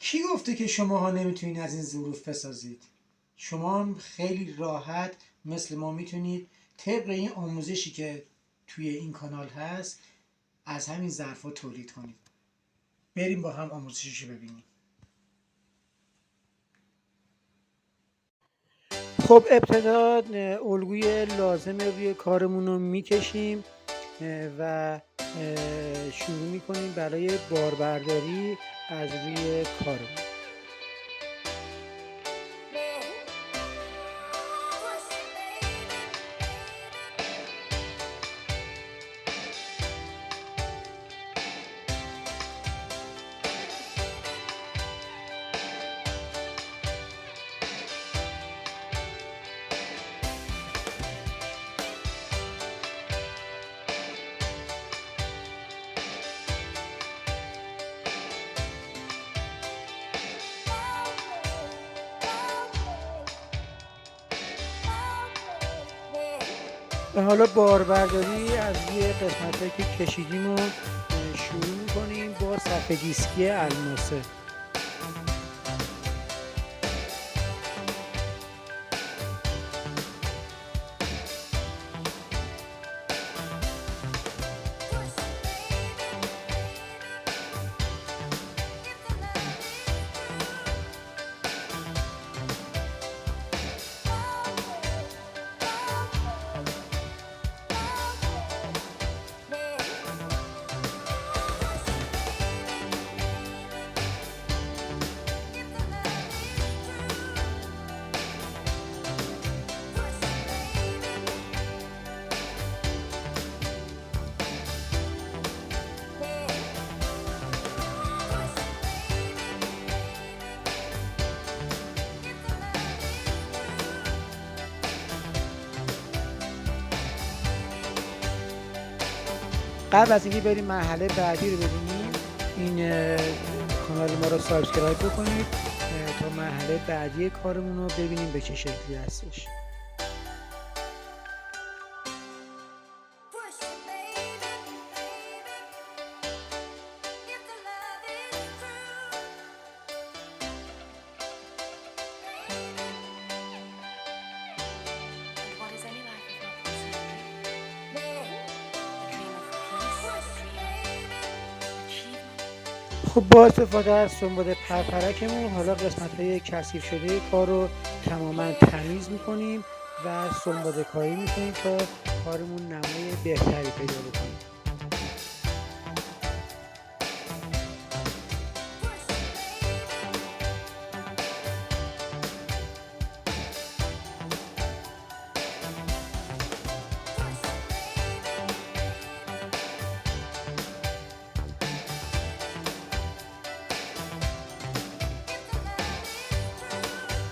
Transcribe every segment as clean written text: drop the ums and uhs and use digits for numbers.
کی گفته که شماها نمیتونید از این ظروف بسازید؟ شما هم خیلی راحت مثل ما میتونید طبق این آموزشی که توی این کانال هست از همین ظرفا تولید کنید. بریم با هم آموزشش رو ببینیم. خب ابتدا الگوی لازم روی کارمون رو میکشیم و شروع میکنیم برای باربرداری از روی کارمون. حالا باربرداری از روی قسمت‌هایی که کشیدیم رو شروع می‌کنیم با صفحه دیسکی الماسه. قبل از اینکه بریم مرحله بعدی رو ببینیم این کانال ما رو سابسکرایب بکنید تا مرحله بعدی کارمون رو ببینیم به چه شکلی هستش. خب با استفاده از سنباد پرپرکمون حالا قسمت‌های کثیف شده کار رو تماما تمیز می‌کنیم و سنباد کاری می‌کنیم تا کارمون نمای بهتری پیدا بکنه.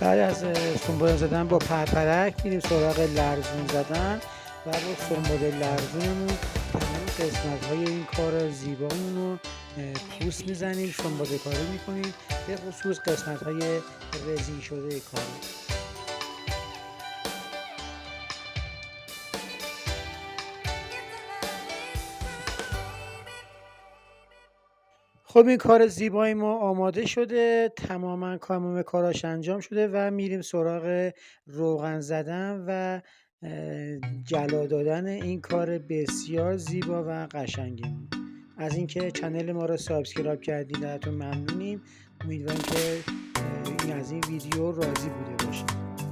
بعد از سنباد زدن با پرپرک میریم سراغ لرزون زدن و با سنباد لرزونمون تمام قسمت های این کار زیبامون رو پوست میزنیم، سنباد کاری میکنیم، به خصوص قسمت های رزین شده کار. خب این کار زیبای ما آماده شده، تماما کاراش انجام شده و میریم سراغ روغن زدن و جلا دادن این کار بسیار زیبا و قشنگمون. از اینکه چنل ما رو سابسکرایب کردید ازتون ممنونیم. امیدواریم که از این ویدیو راضی بوده باشید.